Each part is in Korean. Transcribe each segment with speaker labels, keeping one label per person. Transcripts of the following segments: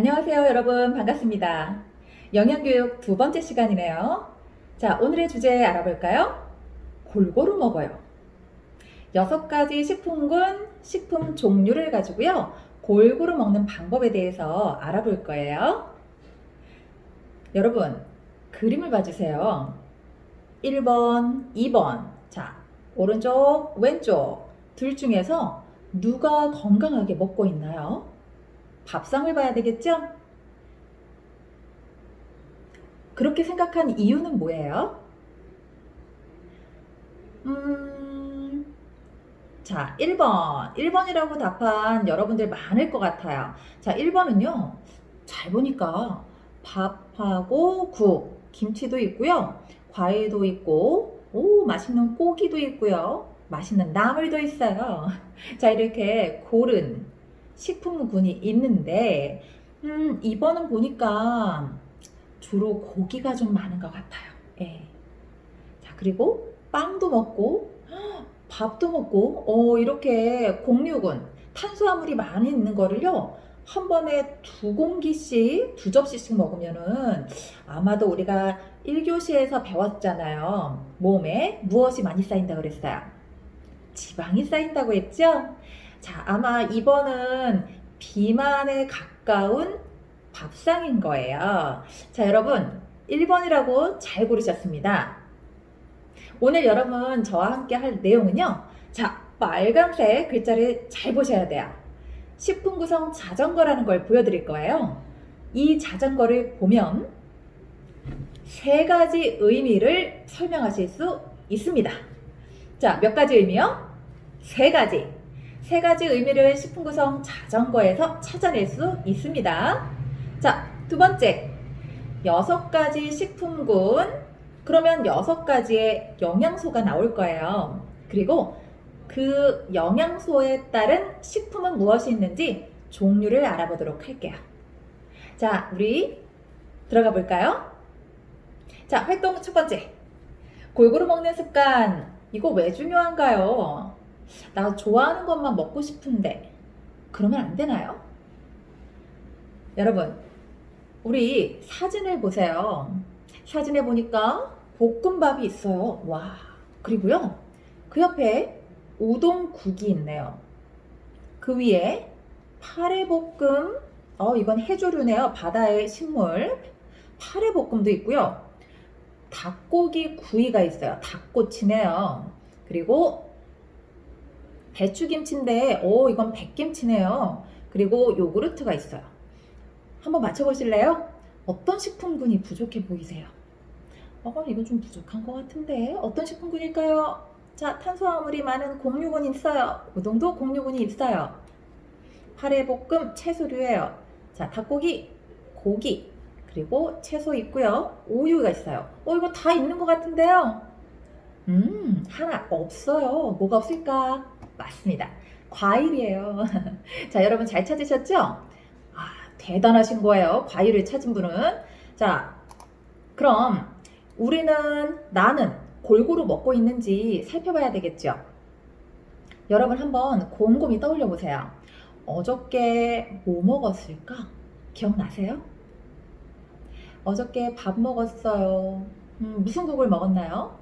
Speaker 1: 안녕하세요, 여러분. 반갑습니다. 영양교육 두 번째 시간이네요. 자, 오늘의 주제 알아볼까요? 골고루 먹어요. 6가지 식품군, 식품 종류를 가지고요. 골고루 먹는 방법에 대해서 알아볼 거예요. 여러분, 그림을 봐주세요. 1번, 2번. 자, 오른쪽, 왼쪽. 둘 중에서 누가 건강하게 먹고 있나요? 밥상을 봐야 되겠죠? 그렇게 생각한 이유는 뭐예요? 자, 1번. 1번이라고 답한 여러분들 많을 것 같아요. 자, 1번은요. 잘 보니까 밥하고 국, 김치도 있고요. 과일도 있고, 오, 맛있는 고기도 있고요. 맛있는 나물도 있어요. 자, 이렇게 고른 식품군이 있는데, 2번은 보니까 주로 고기가 좀 많은 것 같아요. 예. 자, 그리고 빵도 먹고, 밥도 먹고, 이렇게 공유군, 탄수화물이 많이 있는 거를요, 한 번에 2공기씩, 2접시씩 먹으면은 아마도 우리가 1교시에서 배웠잖아요. 몸에 무엇이 많이 쌓인다고 그랬어요? 지방이 쌓인다고 했죠? 자, 아마 이번은 비만에 가까운 밥상인 거예요. 자, 여러분, 1번이라고 잘 고르셨습니다. 오늘 여러분 저와 함께 할 내용은요. 자, 빨간색 글자를 잘 보셔야 돼요. 식품 구성 자전거라는 걸 보여드릴 거예요. 이 자전거를 보면 3가지 의미를 설명하실 수 있습니다. 자, 몇 가지 의미요? 3가지. 3가지 의미를 식품 구성 자전거에서 찾아낼 수 있습니다. 자, 두 번째. 6가지 식품군. 그러면 6가지의 영양소가 나올 거예요. 그리고 그 영양소에 따른 식품은 무엇이 있는지 종류를 알아보도록 할게요. 자, 우리 들어가 볼까요? 자, 활동 첫 번째. 골고루 먹는 습관. 이거 왜 중요한가요? 나 좋아하는 것만 먹고 싶은데 그러면 안 되나요? 여러분, 우리 사진을 보세요. 사진에 보니까 볶음밥이 있어요. 와, 그리고요, 그 옆에 우동국이 있네요. 그 위에 파래볶음, 이건 해조류네요. 바다의 식물. 파래볶음도 있고요. 닭고기 구이가 있어요. 닭꼬치네요. 그리고 배추김치인데, 이건 백김치네요. 그리고 요구르트가 있어요. 한번 맞춰보실래요? 어떤 식품군이 부족해 보이세요? 이건 좀 부족한 것 같은데 어떤 식품군일까요? 자, 탄수화물이 많은 공유군이 있어요. 우동도 공유군이 있어요. 파래볶음 채소류예요. 자, 닭고기, 고기, 그리고 채소 있고요. 우유가 있어요. 이거 다 있는 것 같은데요. 하나 없어요. 뭐가 없을까? 맞습니다. 과일이에요. 자, 여러분 잘 찾으셨죠? 대단하신 거예요. 과일을 찾은 분은. 자, 그럼 나는 골고루 먹고 있는지 살펴봐야 되겠죠. 여러분 한번 곰곰이 떠올려 보세요. 어저께 뭐 먹었을까? 기억나세요? 어저께 밥 먹었어요. 무슨 국을 먹었나요?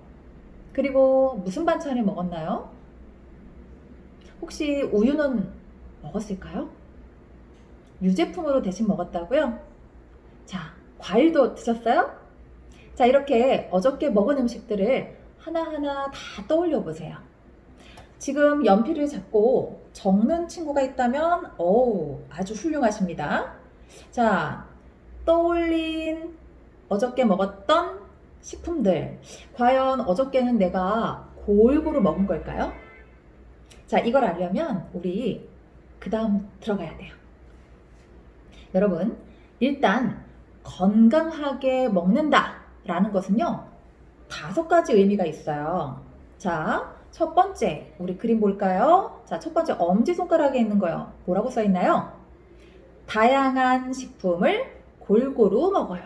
Speaker 1: 그리고 무슨 반찬을 먹었나요? 혹시 우유는 먹었을까요? 유제품으로 대신 먹었다고요? 자, 과일도 드셨어요? 자, 이렇게 어저께 먹은 음식들을 하나하나 다 떠올려 보세요. 지금 연필을 잡고 적는 친구가 있다면, 아주 훌륭하십니다. 자, 떠올린 어저께 먹었던 식품들. 과연 어저께는 내가 골고루 먹은 걸까요? 자, 이걸 알려면 우리 그 다음 들어가야 돼요. 여러분, 일단 건강하게 먹는다 라는 것은요, 5가지 의미가 있어요. 자, 첫 번째, 우리 그림 볼까요? 자, 첫 번째 엄지손가락에 있는 거요. 뭐라고 써 있나요? 다양한 식품을 골고루 먹어요.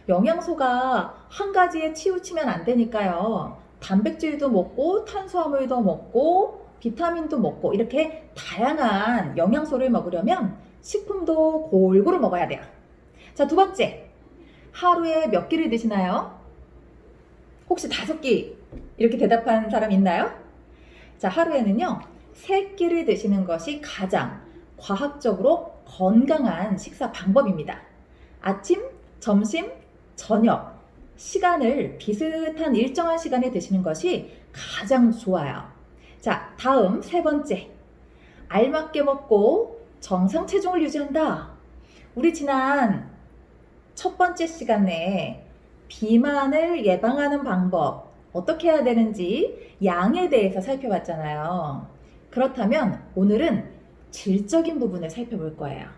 Speaker 1: 영양소가 한 가지에 치우치면 안 되니까요. 단백질도 먹고 탄수화물도 먹고 비타민도 먹고 이렇게 다양한 영양소를 먹으려면 식품도 골고루 먹어야 돼요. 자, 두 번째. 하루에 몇 끼를 드시나요? 혹시 5끼 이렇게 대답한 사람 있나요? 자, 하루에는요, 3끼를 드시는 것이 가장 과학적으로 건강한 식사 방법입니다. 아침, 점심, 저녁 시간을 비슷한 일정한 시간에 드시는 것이 가장 좋아요. 자, 다음 3번째. 알맞게 먹고 정상 체중을 유지한다. 우리 지난 첫 번째 시간에 비만을 예방하는 방법, 어떻게 해야 되는지 양에 대해서 살펴봤잖아요. 그렇다면 오늘은 질적인 부분을 살펴볼 거예요.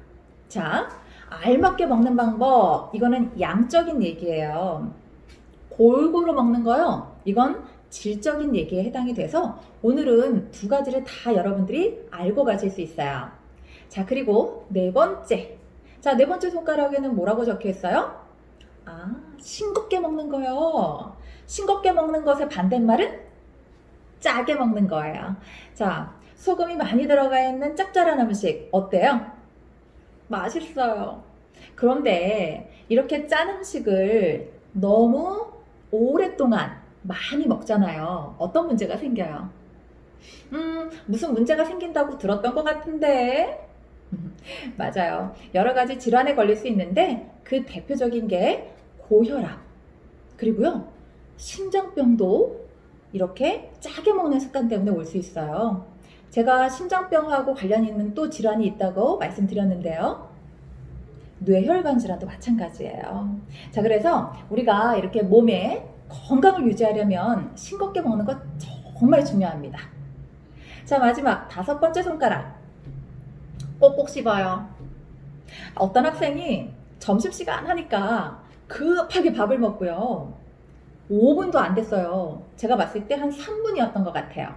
Speaker 1: 자, 알맞게 먹는 방법, 이거는 양적인 얘기예요. 골고루 먹는 거요, 이건 질적인 얘기에 해당이 돼서 오늘은 2가지를 다 여러분들이 알고 가실 수 있어요. 자, 그리고 4번째. 자, 4번째 손가락에는 뭐라고 적혀 있어요? 싱겁게 먹는 거요. 싱겁게 먹는 것의 반대말은 짜게 먹는 거예요. 자, 소금이 많이 들어가 있는 짭짤한 음식 어때요? 맛있어요. 그런데 이렇게 짠 음식을 너무 오랫동안 많이 먹잖아요. 어떤 문제가 생겨요? 무슨 문제가 생긴다고 들었던 것 같은데. 맞아요. 여러 가지 질환에 걸릴 수 있는데 그 대표적인 게 고혈압, 그리고요, 심장병도 이렇게 짜게 먹는 습관 때문에 올 수 있어요. 제가 심장병하고 관련 있는 또 질환이 있다고 말씀드렸는데요. 뇌혈관 질환도 마찬가지예요. 자, 그래서 우리가 이렇게 몸의 건강을 유지하려면 싱겁게 먹는 것 정말 중요합니다. 자, 마지막 5번째 손가락. 꼭꼭 씹어요. 어떤 학생이 점심시간 하니까 급하게 밥을 먹고요. 5분도 안 됐어요. 제가 봤을 때 한 3분이었던 것 같아요.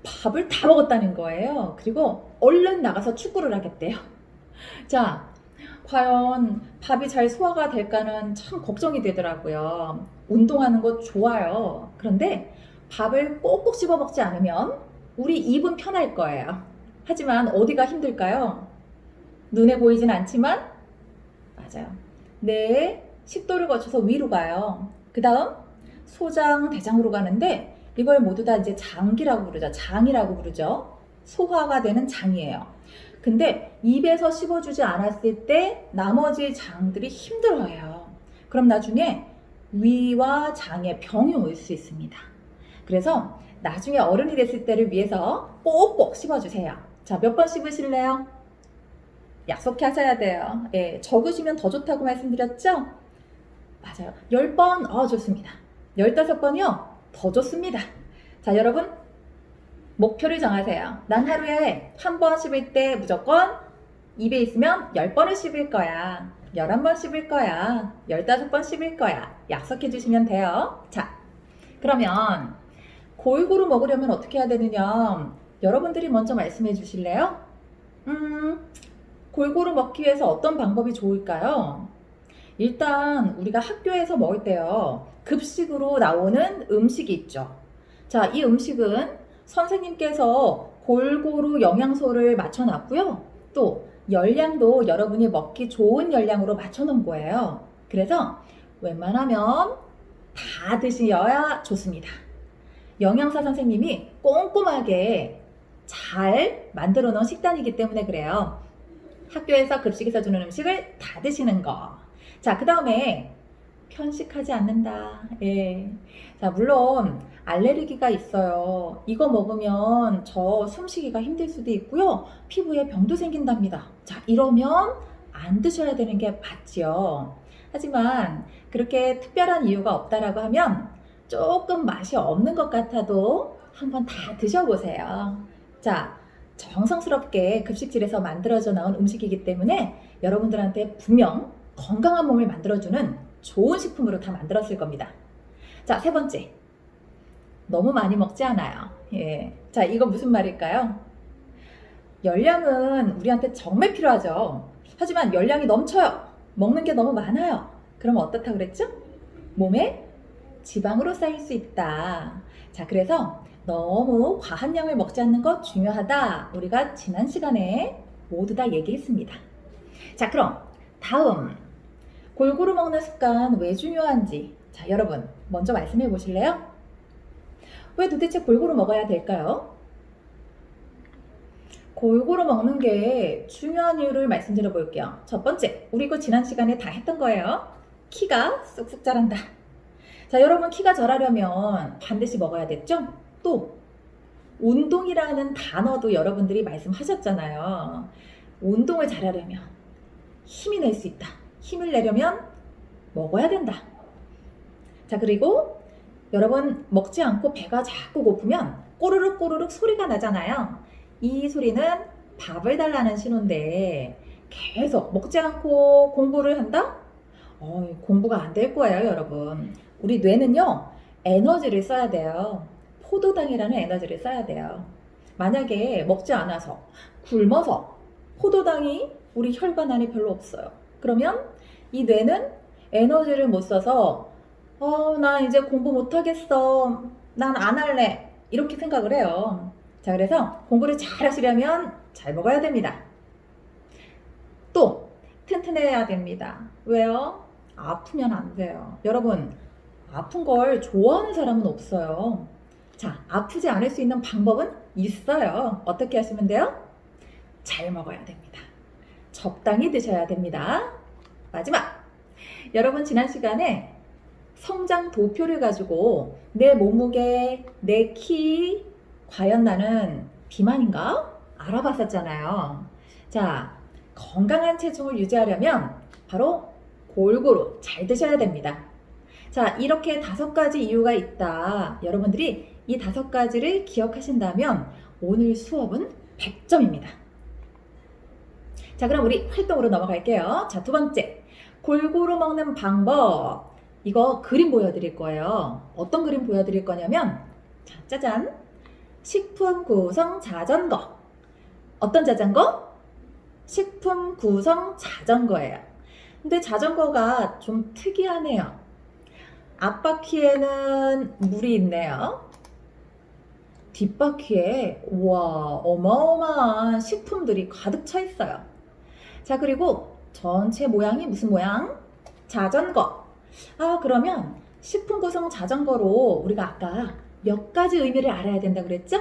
Speaker 1: 밥을 다 먹었다는 거예요. 그리고 얼른 나가서 축구를 하겠대요. 자, 과연 밥이 잘 소화가 될까는 참 걱정이 되더라고요. 운동하는 거 좋아요. 그런데 밥을 꼭꼭 씹어 먹지 않으면 우리 입은 편할 거예요. 하지만 어디가 힘들까요? 눈에 보이진 않지만, 맞아요, 뇌의 식도를 거쳐서 위로 가요. 그 다음 소장, 대장으로 가는데 이걸 모두 다 이제 장기라고 부르죠. 장이라고 부르죠. 소화가 되는 장이에요. 근데 입에서 씹어주지 않았을 때 나머지 장들이 힘들어해요. 그럼 나중에 위와 장에 병이 올 수 있습니다. 그래서 나중에 어른이 됐을 때를 위해서 꼭꼭 씹어주세요. 자, 몇 번 씹으실래요? 약속해 하셔야 돼요. 예, 적으시면 더 좋다고 말씀드렸죠? 맞아요. 10번, 좋습니다. 15번이요? 더 좋습니다. 자, 여러분, 목표를 정하세요. 난 하루에 한 번 씹을 때 무조건 입에 있으면 10번을 씹을 거야. 11번 씹을 거야. 15번 씹을 거야. 약속해 주시면 돼요. 자, 그러면 골고루 먹으려면 어떻게 해야 되느냐? 여러분들이 먼저 말씀해 주실래요? 골고루 먹기 위해서 어떤 방법이 좋을까요? 일단 우리가 학교에서 먹을 때요, 급식으로 나오는 음식이 있죠. 자, 이 음식은 선생님께서 골고루 영양소를 맞춰놨고요. 또 열량도 여러분이 먹기 좋은 열량으로 맞춰놓은 거예요. 그래서 웬만하면 다 드셔야 좋습니다. 영양사 선생님이 꼼꼼하게 잘 만들어 놓은 식단이기 때문에 그래요. 학교에서 급식에서 주는 음식을 다 드시는 거. 자, 그 다음에 편식하지 않는다. 예. 자, 물론 알레르기가 있어요. 이거 먹으면 저 숨쉬기가 힘들 수도 있고요. 피부에 병도 생긴답니다. 자, 이러면 안 드셔야 되는 게 맞지요. 하지만 그렇게 특별한 이유가 없다라고 하면 조금 맛이 없는 것 같아도 한번 다 드셔보세요. 자, 정성스럽게 급식실에서 만들어져 나온 음식이기 때문에 여러분들한테 분명 건강한 몸을 만들어주는 좋은 식품으로 다 만들었을 겁니다. 자, 3번째. 너무 많이 먹지 않아요. 예. 자, 이거 무슨 말일까요? 열량은 우리한테 정말 필요하죠. 하지만 열량이 넘쳐요. 먹는 게 너무 많아요. 그럼 어떻다고 그랬죠? 몸에 지방으로 쌓일 수 있다. 자, 그래서 너무 과한 양을 먹지 않는 것 중요하다. 우리가 지난 시간에 모두 다 얘기했습니다. 자, 그럼 다음 골고루 먹는 습관 왜 중요한지 자, 여러분 먼저 말씀해 보실래요? 왜 도대체 골고루 먹어야 될까요? 골고루 먹는 게 중요한 이유를 말씀드려 볼게요. 첫 번째, 우리 이거 지난 시간에 다 했던 거예요. 키가 쑥쑥 자란다. 자, 여러분 키가 자라려면 반드시 먹어야 됐죠? 또 운동이라는 단어도 여러분들이 말씀하셨잖아요. 운동을 잘하려면 힘이 낼 수 있다. 힘을 내려면 먹어야 된다. 자, 그리고 여러분 먹지 않고 배가 자꾸 고프면 꼬르륵 꼬르륵 소리가 나잖아요. 이 소리는 밥을 달라는 신호인데 계속 먹지 않고 공부를 한다? 공부가 안 될 거예요, 여러분. 우리 뇌는요, 에너지를 써야 돼요. 포도당이라는 에너지를 써야 돼요. 만약에 먹지 않아서 굶어서 포도당이 우리 혈관 안에 별로 없어요. 그러면 이 뇌는 에너지를 못 써서 나 이제 공부 못 하겠어. 난 안 할래. 이렇게 생각을 해요. 자, 그래서 공부를 잘 하시려면 잘 먹어야 됩니다. 또 튼튼해야 됩니다. 왜요? 아프면 안 돼요. 여러분, 아픈 걸 좋아하는 사람은 없어요. 자, 아프지 않을 수 있는 방법은 있어요. 어떻게 하시면 돼요? 잘 먹어야 됩니다. 적당히 드셔야 됩니다. 마지막! 여러분, 지난 시간에 성장 도표를 가지고 내 몸무게, 내 키, 과연 나는 비만인가? 알아봤었잖아요. 자, 건강한 체중을 유지하려면 바로 골고루 잘 드셔야 됩니다. 자, 이렇게 5가지 이유가 있다. 여러분들이 이 5가지를 기억하신다면 오늘 수업은 100점입니다. 자, 그럼 우리 활동으로 넘어갈게요. 자, 2번째. 골고루 먹는 방법. 이거 그림 보여드릴 거예요. 어떤 그림 보여드릴 거냐면, 자, 짜잔. 식품 구성 자전거. 어떤 자전거? 식품 구성 자전거예요. 근데 자전거가 좀 특이하네요. 앞바퀴에는 물이 있네요. 뒷바퀴에 우와, 어마어마한 식품들이 가득 차 있어요. 자, 그리고 전체 모양이 무슨 모양? 자전거. 그러면 식품 구성 자전거로 우리가 아까 몇 가지 의미를 알아야 된다고 그랬죠?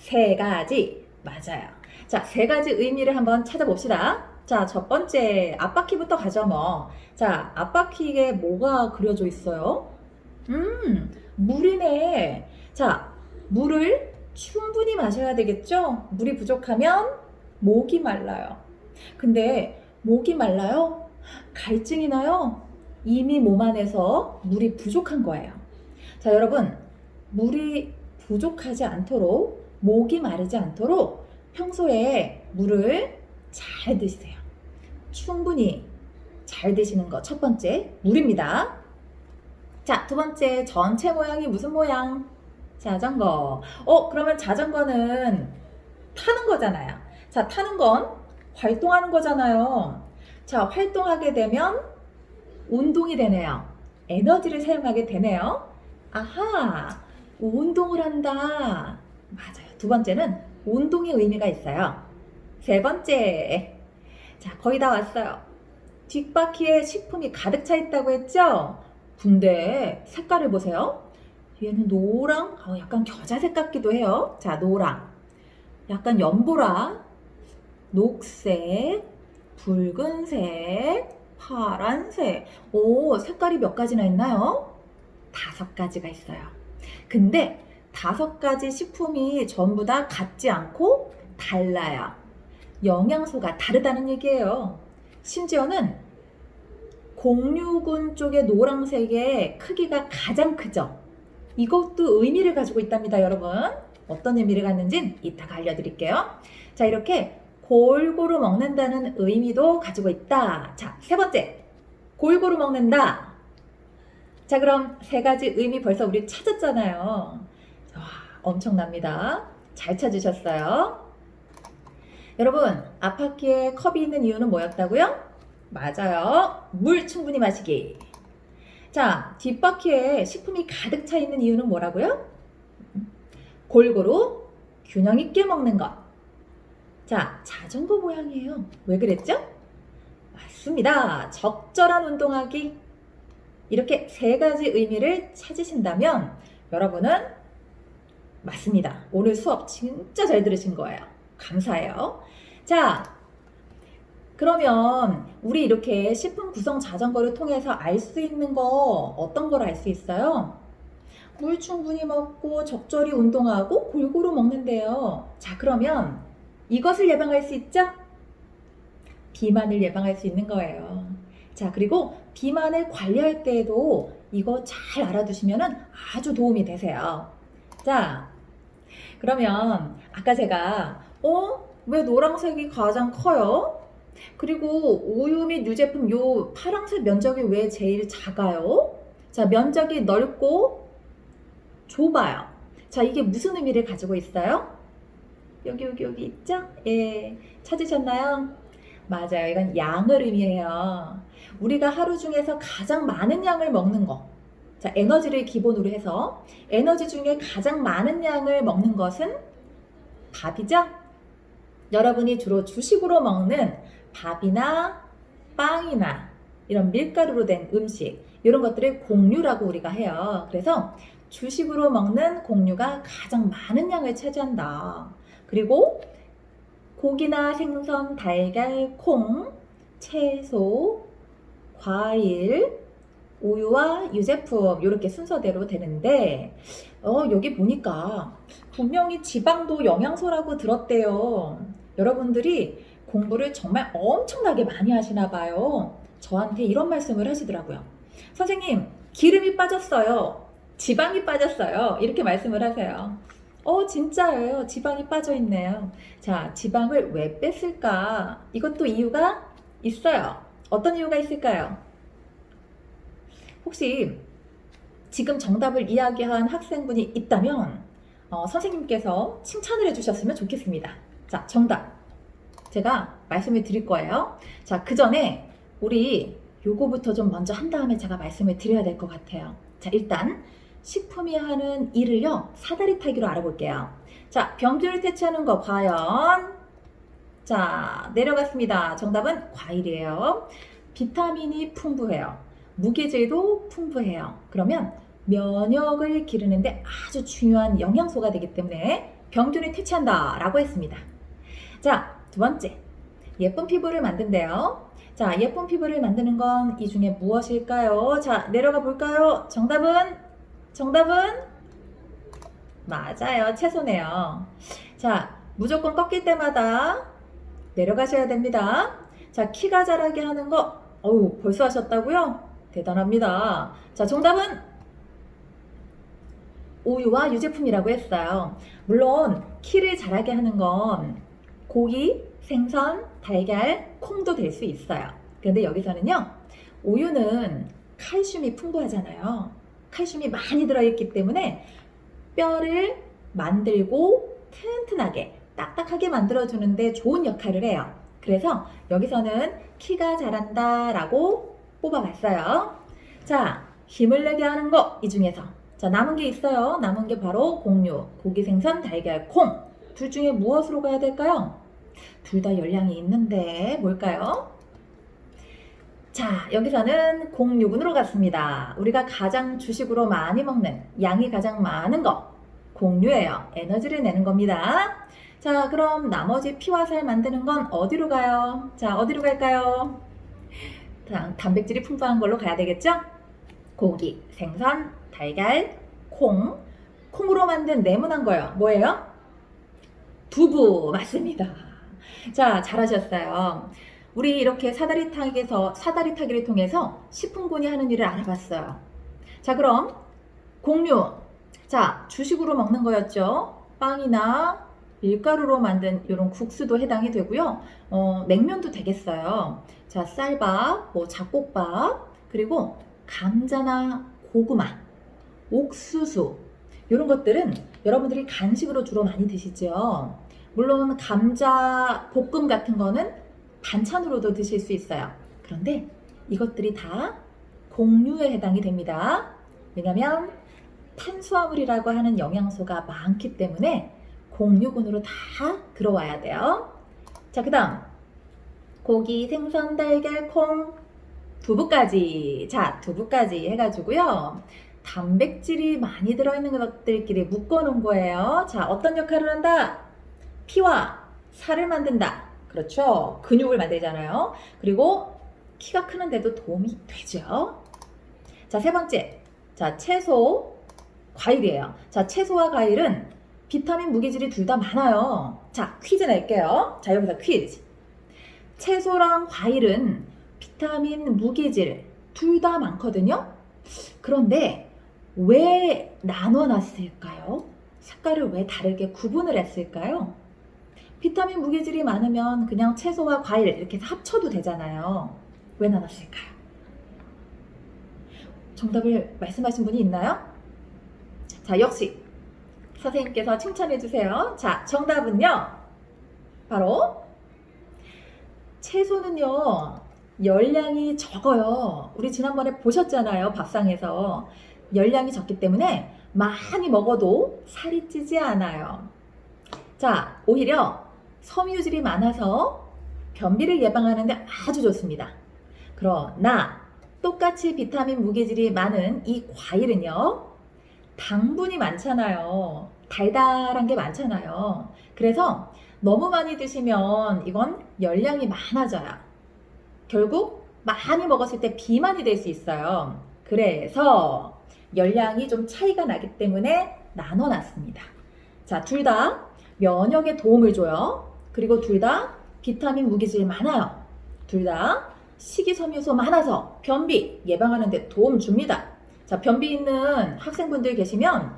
Speaker 1: 3가지. 맞아요. 자, 3가지 의미를 한번 찾아봅시다. 자, 첫 번째 앞바퀴부터 가죠 뭐. 자, 앞바퀴에 뭐가 그려져 있어요? 물이네. 자, 물을 충분히 마셔야 되겠죠? 물이 부족하면 목이 말라요. 근데 목이 말라요? 갈증이 나요? 이미 몸 안에서 물이 부족한 거예요. 자, 여러분, 물이 부족하지 않도록, 목이 마르지 않도록 평소에 물을 잘 드세요. 충분히 잘 드시는 거 첫 번째, 물입니다. 자, 2번째, 전체 모양이 무슨 모양? 자전거. 그러면 자전거는 타는 거잖아요. 자, 타는 건 활동하는 거잖아요. 자, 활동하게 되면 운동이 되네요. 에너지를 사용하게 되네요. 아하, 운동을 한다. 맞아요. 2번째는 운동의 의미가 있어요. 3번째. 자, 거의 다 왔어요. 뒷바퀴에 식품이 가득 차 있다고 했죠? 근데 색깔을 보세요. 얘는 노랑, 약간 겨자색 같기도 해요. 자, 노랑. 약간 연보라. 녹색, 붉은색, 파란색. 색깔이 몇 가지나 있나요? 5가지가 있어요. 근데 5가지 식품이 전부 다 같지 않고 달라요. 영양소가 다르다는 얘기예요. 심지어는 공유군 쪽의 노란색의 크기가 가장 크죠. 이것도 의미를 가지고 있답니다, 여러분. 어떤 의미를 갖는지는 이따가 알려드릴게요. 자, 이렇게 골고루 먹는다는 의미도 가지고 있다. 자, 3번째. 골고루 먹는다. 자, 그럼 3가지 의미 벌써 우리 찾았잖아요. 와, 엄청납니다. 잘 찾으셨어요. 여러분, 앞바퀴에 컵이 있는 이유는 뭐였다고요? 맞아요. 물 충분히 마시기. 자, 뒷바퀴에 식품이 가득 차 있는 이유는 뭐라고요? 골고루 균형 있게 먹는 것. 자, 자전거 모양이에요. 왜 그랬죠? 맞습니다. 적절한 운동하기. 이렇게 세 가지 의미를 찾으신다면 여러분은 맞습니다. 오늘 수업 진짜 잘 들으신 거예요. 감사해요. 자, 그러면 우리 이렇게 식품 구성 자전거를 통해서 알 수 있는 거 어떤 걸 알 수 있어요? 물 충분히 먹고 적절히 운동하고 골고루 먹는데요. 자, 그러면 이것을 예방할 수 있죠? 비만을 예방할 수 있는 거예요. 자, 그리고 비만을 관리할 때에도 이거 잘 알아두시면 아주 도움이 되세요. 자, 그러면 아까 제가 왜 노란색이 가장 커요? 그리고 우유 및 유제품 요 파란색 면적이 왜 제일 작아요? 자, 면적이 넓고 좁아요. 자, 이게 무슨 의미를 가지고 있어요? 여기 있죠? 예, 찾으셨나요? 맞아요. 이건 양을 의미해요. 우리가 하루 중에서 가장 많은 양을 먹는 거. 자, 에너지를 기본으로 해서 에너지 중에 가장 많은 양을 먹는 것은 밥이죠? 여러분이 주로 주식으로 먹는 밥이나 빵이나 이런 밀가루로 된 음식, 이런 것들을 곡류라고 우리가 해요. 그래서 주식으로 먹는 곡류가 가장 많은 양을 차지한다. 그리고 고기나 생선, 달걀, 콩, 채소, 과일, 우유와 유제품 이렇게 순서대로 되는데 여기 보니까 분명히 지방도 영양소라고 들었대요. 여러분들이 공부를 정말 엄청나게 많이 하시나 봐요. 저한테 이런 말씀을 하시더라고요. 선생님, 기름이 빠졌어요. 지방이 빠졌어요. 이렇게 말씀을 하세요. 진짜예요. 지방이 빠져 있네요. 자, 지방을 왜 뺐을까? 이것도 이유가 있어요. 어떤 이유가 있을까요? 혹시 지금 정답을 이야기한 학생분이 있다면 선생님께서 칭찬을 해주셨으면 좋겠습니다. 자, 정답 제가 말씀을 드릴 거예요. 자, 그 전에 우리 요거부터 좀 먼저 한 다음에 제가 말씀을 드려야 될 것 같아요. 자, 일단 식품이 하는 일을요, 사다리 타기로 알아볼게요. 자, 병들을 퇴치하는 거 과연? 자, 내려갔습니다. 정답은 과일이에요. 비타민이 풍부해요. 무기질도 풍부해요. 그러면 면역을 기르는데 아주 중요한 영양소가 되기 때문에 병균을 퇴치한다 라고 했습니다. 자, 두 번째, 예쁜 피부를 만든대요. 자, 예쁜 피부를 만드는 건 이 중에 무엇일까요? 자, 내려가 볼까요? 정답은 맞아요. 채소네요. 자, 무조건 꺾일 때마다 내려가셔야 됩니다. 자, 키가 자라게 하는 거 벌써 하셨다고요? 대단합니다. 자, 정답은 우유와 유제품이라고 했어요. 물론 키를 자라게 하는 건 고기, 생선, 달걀, 콩도 될 수 있어요. 그런데 여기서는요, 우유는 칼슘이 풍부하잖아요. 칼슘이 많이 들어있기 때문에 뼈를 만들고 튼튼하게 딱딱하게 만들어주는데 좋은 역할을 해요. 그래서 여기서는 키가 자란다 라고 뽑아봤어요. 자, 힘을 내게 하는 거 이 중에서 자, 남은 게 있어요. 남은 게 바로 곡류, 고기, 생선, 달걀, 콩. 둘 중에 무엇으로 가야 될까요? 둘 다 열량이 있는데 뭘까요? 자, 여기서는 곡류군으로 갔습니다. 우리가 가장 주식으로 많이 먹는 양이 가장 많은 거 곡류예요. 에너지를 내는 겁니다. 자, 그럼 나머지 피와 살 만드는 건 어디로 가요? 자, 어디로 갈까요? 단백질이 풍부한 걸로 가야 되겠죠? 고기, 생선, 달걀, 콩으로 만든 네모난 거요. 뭐예요? 두부, 맞습니다. 자, 잘하셨어요. 우리 이렇게 사다리 타기를 통해서 식품군이 하는 일을 알아봤어요. 자, 그럼 곡류. 자, 주식으로 먹는 거였죠. 빵이나 밀가루로 만든 이런 국수도 해당이 되고요. 냉면도 되겠어요. 자, 쌀밥, 잡곡밥, 그리고 감자나 고구마, 옥수수 이런 것들은 여러분들이 간식으로 주로 많이 드시죠. 물론 감자 볶음 같은 거는 반찬으로도 드실 수 있어요. 그런데 이것들이 다 곡류에 해당이 됩니다. 왜냐하면 탄수화물이라고 하는 영양소가 많기 때문에 곡류군으로 다 들어와야 돼요. 자, 그 다음 고기, 생선, 달걀, 콩, 두부까지. 자, 두부까지 해가지고요. 단백질이 많이 들어있는 것들끼리 묶어놓은 거예요. 자, 어떤 역할을 한다? 피와 살을 만든다. 그렇죠. 근육을 만들잖아요. 그리고 키가 크는데도 도움이 되죠. 자, 세 번째. 자, 채소, 과일이에요. 자, 채소와 과일은 비타민, 무기질이 둘 다 많아요. 자, 퀴즈 낼게요. 자, 여기서 퀴즈. 채소랑 과일은 비타민, 무기질 둘 다 많거든요. 그런데 왜 나눠놨을까요? 색깔을 왜 다르게 구분을 했을까요? 비타민, 무기질이 많으면 그냥 채소와 과일 이렇게 해서 합쳐도 되잖아요. 왜 나눴을까요? 정답을 말씀하신 분이 있나요? 자, 역시 선생님께서 칭찬해 주세요. 자, 정답은요. 바로 채소는요. 열량이 적어요. 우리 지난번에 보셨잖아요. 밥상에서. 열량이 적기 때문에 많이 먹어도 살이 찌지 않아요. 자, 오히려 섬유질이 많아서 변비를 예방하는데 아주 좋습니다. 그러나 똑같이 비타민, 무기질이 많은 이 과일은요. 당분이 많잖아요. 달달한 게 많잖아요. 그래서 너무 많이 드시면 이건 열량이 많아져요. 결국 많이 먹었을 때 비만이 될 수 있어요. 그래서 열량이 좀 차이가 나기 때문에 나눠놨습니다. 자, 둘 다 면역에 도움을 줘요. 그리고 둘 다 비타민, 무기질 많아요. 둘 다 식이섬유소 많아서 변비 예방하는 데 도움 줍니다. 자, 변비 있는 학생분들 계시면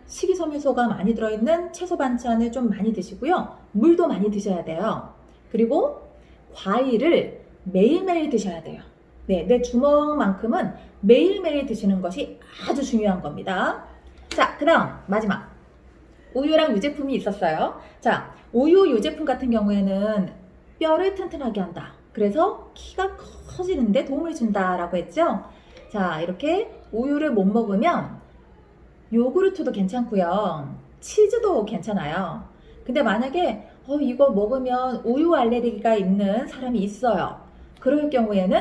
Speaker 1: 식이섬유소가 많이 들어있는 채소 반찬을 좀 많이 드시고요. 물도 많이 드셔야 돼요. 그리고 과일을 매일매일 드셔야 돼요. 네, 내 주먹만큼은 매일매일 드시는 것이 아주 중요한 겁니다. 자, 그 다음 마지막 우유랑 유제품이 있었어요. 자, 우유 유제품 같은 경우에는 뼈를 튼튼하게 한다. 그래서 키가 커지는데 도움을 준다라고 했죠. 자, 이렇게 우유를 못 먹으면 요구르트도 괜찮고요. 치즈도 괜찮아요. 근데 만약에 이거 먹으면 우유 알레르기가 있는 사람이 있어요. 그럴 경우에는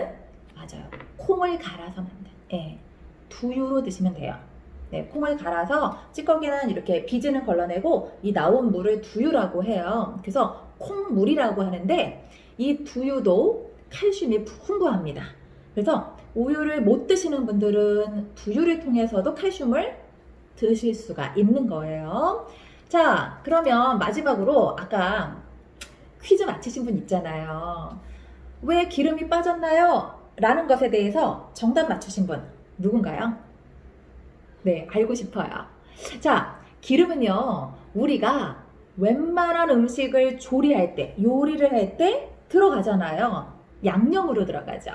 Speaker 1: 맞아요. 콩을 갈아서 만든 두유로 드시면 돼요. 네, 콩을 갈아서 찌꺼기는 이렇게 비즈는 걸러내고 이 나온 물을 두유라고 해요. 그래서 콩물이라고 하는데 이 두유도 칼슘이 풍부합니다. 그래서 우유를 못 드시는 분들은 두유를 통해서도 칼슘을 드실 수가 있는 거예요. 자, 그러면 마지막으로 아까 퀴즈 맞히신 분 있잖아요. 왜 기름이 빠졌나요? 라는 것에 대해서 정답 맞추신 분 누군가요? 네, 알고 싶어요. 자, 기름은요, 우리가 웬만한 음식을 조리할 때, 요리를 할 때 들어가잖아요. 양념으로 들어가죠.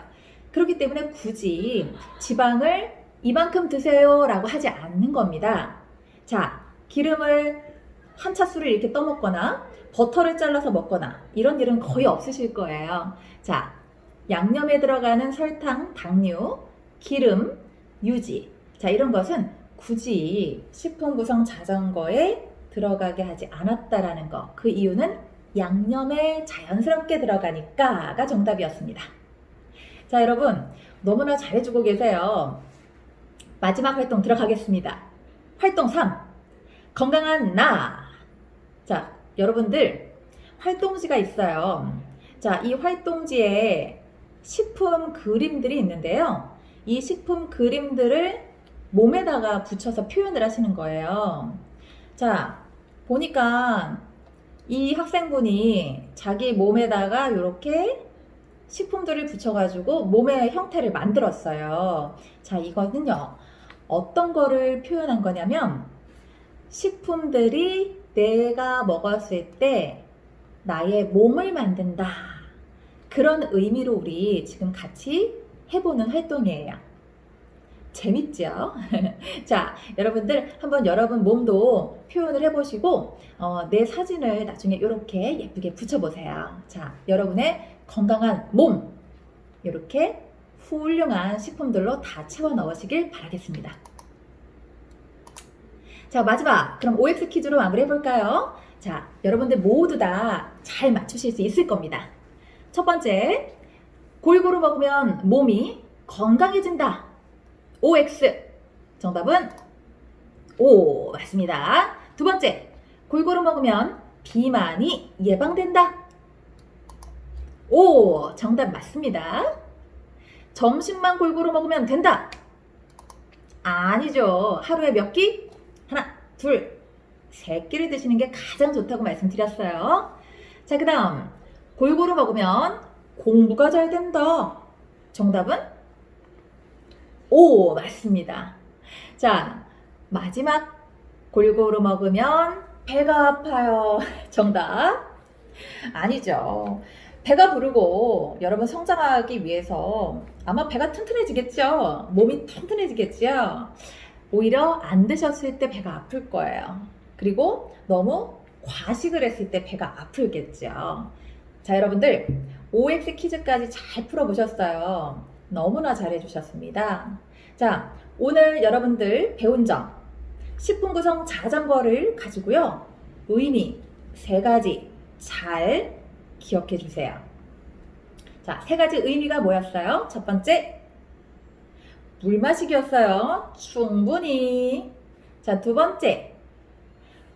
Speaker 1: 그렇기 때문에 굳이 지방을 이만큼 드세요 라고 하지 않는 겁니다. 자, 기름을 한 차수를 이렇게 떠먹거나 버터를 잘라서 먹거나 이런 일은 거의 없으실 거예요. 자, 양념에 들어가는 설탕, 당류, 기름, 유지. 자, 이런 것은 굳이 식품 구성 자전거에 들어가게 하지 않았다라는 거. 그 이유는 양념에 자연스럽게 들어가니까가 정답이었습니다. 자, 여러분 너무나 잘해주고 계세요. 마지막 활동 들어가겠습니다. 활동 3. 건강한 나. 자, 여러분들 활동지가 있어요. 자, 이 활동지에 식품 그림들이 있는데요. 이 식품 그림들을 몸에다가 붙여서 표현을 하시는 거예요. 자, 보니까 이 학생분이 자기 몸에다가 이렇게 식품들을 붙여가지고 몸의 형태를 만들었어요. 자, 이거는요, 어떤 거를 표현한 거냐면, 식품들이 내가 먹었을 때 나의 몸을 만든다. 그런 의미로 우리 지금 같이 해보는 활동이에요. 재밌죠? 자, 여러분들 한번 여러분 몸도 표현을 해보시고 내 사진을 나중에 이렇게 예쁘게 붙여보세요. 자, 여러분의 건강한 몸 이렇게 훌륭한 식품들로 다 채워 넣으시길 바라겠습니다. 자, 마지막. 그럼 OX 퀴즈로 마무리해 볼까요? 자, 여러분들 모두 다 잘 맞추실 수 있을 겁니다. 첫 번째, 골고루 먹으면 몸이 건강해진다. OX. 정답은 O 맞습니다. 두 번째, 골고루 먹으면 비만이 예방된다. O 정답 맞습니다. 점심만 골고루 먹으면 된다. 아니죠. 하루에 몇 끼? 하나, 둘, 세 끼를 드시는 게 가장 좋다고 말씀드렸어요. 자, 그 다음 골고루 먹으면 공부가 잘 된다. 정답은 O 맞습니다. 자, 마지막 골고루 먹으면 배가 아파요. 정답 아니죠. 배가 부르고 여러분 성장하기 위해서 아마 배가 튼튼해지겠죠. 몸이 튼튼해지겠죠. 오히려 안 드셨을 때 배가 아플 거예요. 그리고 너무 과식을 했을 때 배가 아프겠죠. 자, 여러분들 OX 퀴즈까지 잘 풀어보셨어요. 너무나 잘해주셨습니다. 자, 오늘 여러분들 배운 점 식품 구성 자전거를 가지고요. 의미 세 가지 잘 기억해 주세요. 자, 세 가지 의미가 뭐였어요? 첫 번째, 물 마시기였어요. 충분히. 자, 두 번째,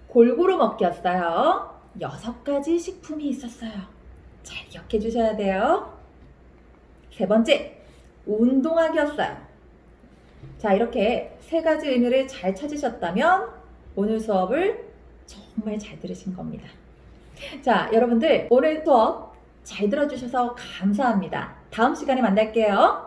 Speaker 1: 골고루 먹기였어요. 6가지 식품이 있었어요. 잘 기억해 주셔야 돼요. 세 번째, 운동하기였어요. 자, 이렇게 세 가지 의미를 잘 찾으셨다면 오늘 수업을 정말 잘 들으신 겁니다. 자, 여러분들 오늘 수업 잘 들어주셔서 감사합니다. 다음 시간에 만날게요.